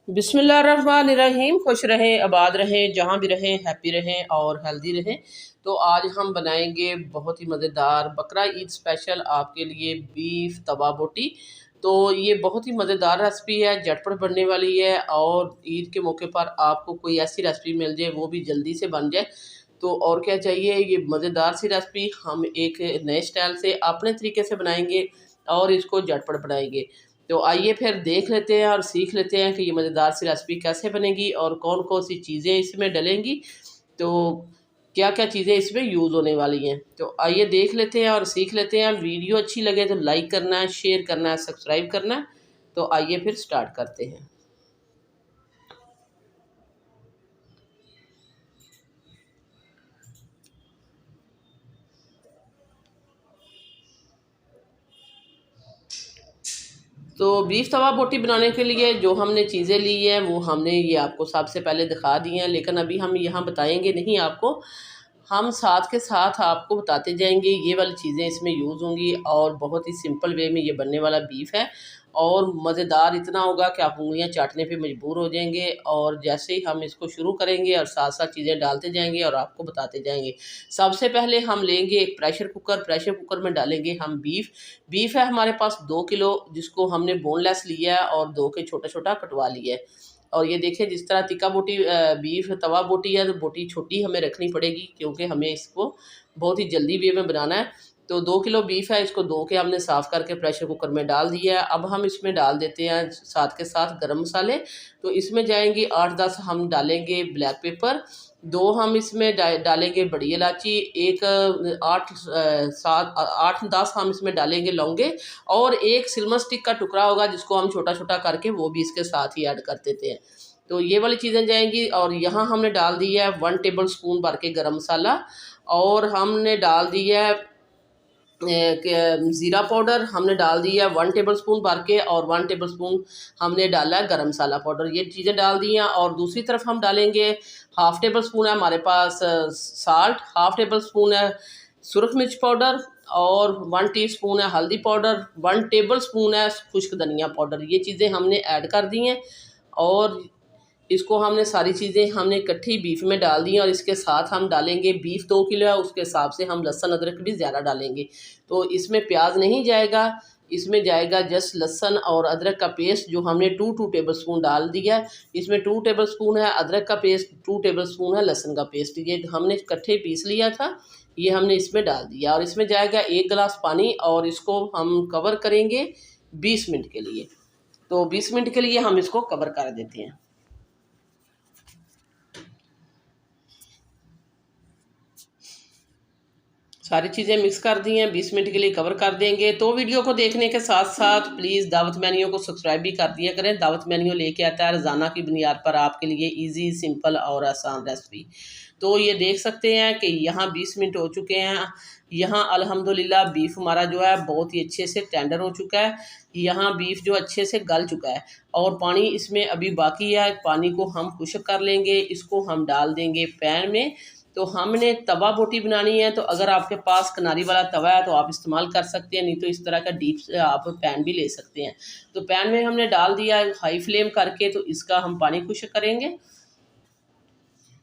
बिस्मिल्लाहिर्रहमानिर्रहीम। खुश रहें, आबाद रहें, जहाँ भी रहें हैप्पी रहें और हेल्दी रहें। तो आज हम बनाएंगे बहुत ही मज़ेदार बकरा ईद स्पेशल आपके लिए बीफ तवा बोटी। तो ये बहुत ही मज़ेदार रेसिपी है, झटपट बनने वाली है और ईद के मौके पर आपको कोई ऐसी रेसिपी मिल जाए वो भी जल्दी से बन जाए तो और क्या चाहिए। ये मज़ेदार सी रेसिपी हम एक नए स्टाइल से अपने तरीके से बनाएंगे और इसको झटपट बनाएंगे। तो आइए फिर देख लेते हैं और सीख लेते हैं कि ये मज़ेदार सी रेसिपी कैसे बनेगी और कौन कौन सी चीज़ें इसमें डलेंगी। तो क्या क्या चीज़ें इसमें यूज़ होने वाली हैं, तो आइए देख लेते हैं और सीख लेते हैं। वीडियो अच्छी लगे तो लाइक करना है, शेयर करना है, सब्सक्राइब करना है। तो आइए फिर स्टार्ट करते हैं। तो बीफ तवा बोटी बनाने के लिए जो हमने चीज़ें ली हैं वो हमने ये आपको सबसे पहले दिखा दी हैं, लेकिन अभी हम यहाँ बताएंगे नहीं आपको। हम साथ के साथ आपको बताते जाएंगे ये वाली चीज़ें इसमें यूज़ होंगी और बहुत ही सिंपल वे में ये बनने वाला बीफ है और मज़ेदार इतना होगा कि आप उंगलियां चाटने पे मजबूर हो जाएंगे। और जैसे ही हम इसको शुरू करेंगे और साथ साथ चीज़ें डालते जाएंगे और आपको बताते जाएंगे। सबसे पहले हम लेंगे एक प्रेशर कुकर में डालेंगे हम बीफ। बीफ है हमारे पास 2 किलो, जिसको हमने बोनलेस लिया है और 2 के छोटा छोटा कटवा लिया है। और ये देखिए जिस तरह तिक्का बोटी बीफ तवा बोटी है तो बोटी छोटी हमें रखनी पड़ेगी क्योंकि हमें इसको बहुत ही जल्दी वे में बनाना है। तो 2 किलो बीफ है, इसको धो के हमने साफ़ करके प्रेशर कुकर में डाल दिया है। अब हम इसमें डाल देते हैं साथ के साथ गरम मसाले। तो इसमें जाएंगी 8-10 हम डालेंगे ब्लैक पेपर, 2 हम इसमें डालेंगे बड़ी इलायची, एक 8-10 हम इसमें डालेंगे लौंगे और एक सिल्वर स्टिक का टुकड़ा होगा जिसको हम छोटा छोटा करके वो भी इसके साथ ही ऐड कर देते हैं। तो ये वाली चीज़ें जाएंगी। और यहाँ हमने डाल दी है 1 टेबल स्पून भर के गरम मसाला और हमने डाल दी है ज़ीरा पाउडर हमने डाल दिया 1 टेबल स्पून भर के और 1 टेबल स्पून हमने डाला है गरम मसाला पाउडर। ये चीज़ें डाल दी हैं। और दूसरी तरफ हम डालेंगे हाफ़ टेबल स्पून है हमारे पास साल्ट, हाफ़ टेबल स्पून है सुरख मिर्च पाउडर और 1 टीस्पून है हल्दी पाउडर, 1 टेबल स्पून है खुश्क धनिया पाउडर। ये चीज़ें हमने ऐड कर दी हैं और इसको हमने सारी चीज़ें हमने इकट्ठी बीफ में डाल दी हैं। और इसके साथ हम डालेंगे, बीफ 2 किलो है उसके हिसाब से हम लहसुन अदरक भी ज़्यादा डालेंगे। तो इसमें प्याज नहीं जाएगा, इसमें जाएगा जस्ट लहसुन और अदरक का पेस्ट जो हमने 2 टेबल स्पून डाल दिया है। इसमें 2 टेबल स्पून है अदरक का पेस्ट, 2 टेबल स्पून है लहसुन का पेस्ट। ये हमने इकट्ठे पीस लिया था, ये हमने इसमें डाल दिया। और इसमें जाएगा 1 गिलास पानी और इसको हम कवर करेंगे 20 मिनट के लिए। तो 20 मिनट के लिए हम इसको कवर कर देते हैं। सारी चीज़ें मिक्स कर दी हैं, 20 मिनट के लिए कवर कर देंगे। तो वीडियो को देखने के साथ साथ प्लीज़ दावत मेन्यू को सब्सक्राइब भी कर दिया करें। दावत मेन्यू लेके आता है रोज़ाना की बुनियाद पर आपके लिए इजी, सिंपल और आसान रेसिपी। तो ये देख सकते हैं कि यहाँ 20 मिनट हो चुके हैं। यहाँ अल्हम्दुलिल्लाह बीफ हमारा जो है बहुत ही अच्छे से टेंडर हो चुका है। यहाँ बीफ जो अच्छे से गल चुका है और पानी इसमें अभी बाकी है। पानी को हम खुश्क कर लेंगे, इसको हम डाल देंगे पैन में। तो हमने तवा बोटी बनानी है, तो अगर आपके पास किनारी वाला तवा है तो आप इस्तेमाल कर सकते हैं, नहीं तो इस तरह का डीप से आप पैन भी ले सकते हैं। तो पैन में हमने डाल दिया हाई फ्लेम करके, तो इसका हम पानी खुश्क करेंगे।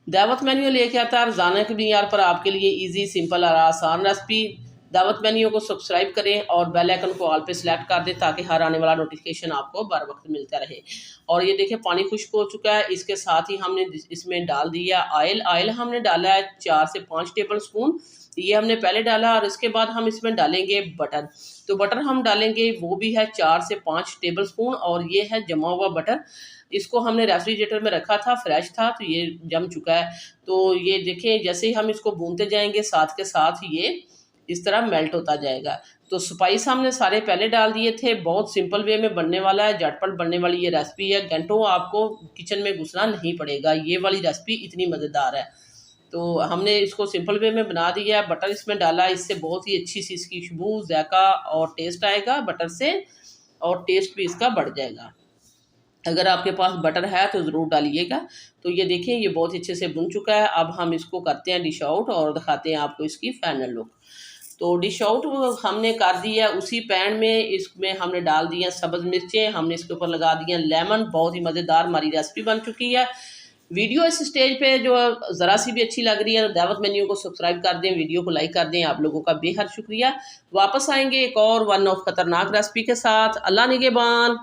दावत मेन्यू लेके आता है रोज़ाना की बुनियाद पर आपके लिए इजी, सिंपल और आसान रेसिपी। दावत मेन्यू को सब्सक्राइब करें और बेल आइकन को ऑल पे सेलेक्ट कर दें ताकि हर आने वाला नोटिफिकेशन आपको बर वक्त मिलता रहे। और ये देखिए पानी खुश्क हो चुका है। इसके साथ ही हमने इसमें डाल दिया ऑयल। ऑयल हमने डाला है 4 से 5 टेबल स्पून, ये हमने पहले डाला। और इसके बाद हम इसमें डालेंगे बटर। तो बटर हम डालेंगे वो भी है 4 से 5 टेबल स्पून और ये है जमा हुआ बटर। इसको हमने रेफ्रिजरेटर में रखा था, फ्रेश था, तो ये जम चुका है। तो ये देखें जैसे ही हम इसको भूनते जाएंगे साथ के साथ ये इस तरह मेल्ट होता जाएगा। तो स्पाइस हमने सारे पहले डाल दिए थे। बहुत सिंपल वे में बनने वाला है, झटपट बनने वाली ये रेसिपी है। घंटों आपको किचन में घुसना नहीं पड़ेगा, ये वाली रेसिपी इतनी मज़ेदार है। तो हमने इसको सिंपल वे में बना दिया है। बटर इसमें डाला, इससे बहुत ही अच्छी सी इसकी खुशबू, जायका और टेस्ट आएगा बटर से, और टेस्ट भी इसका बढ़ जाएगा। अगर आपके पास बटर है तो ज़रूर डालिएगा। तो ये देखें ये बहुत अच्छे से भुन चुका है। अब हम इसको करते हैं डिश आउट और दिखाते हैं आपको इसकी फाइनल लुक। तो डिश आउट हमने कर दिया। उसी पैन में इसमें हमने डाल दिया सब्ज़ मिर्चें, हमने इसके ऊपर लगा दिया लेमन। बहुत ही मज़ेदार हमारी रेसिपी बन चुकी है। वीडियो इस स्टेज पे जो ज़रा सी भी अच्छी लग रही है तो दावत मेन्यू को सब्सक्राइब कर दें, वीडियो को लाइक कर दें। आप लोगों का बेहद शुक्रिया। वापस आएंगे एक और वन ऑफ खतरनाक रेसिपी के साथ। अल्लाह निगहबान।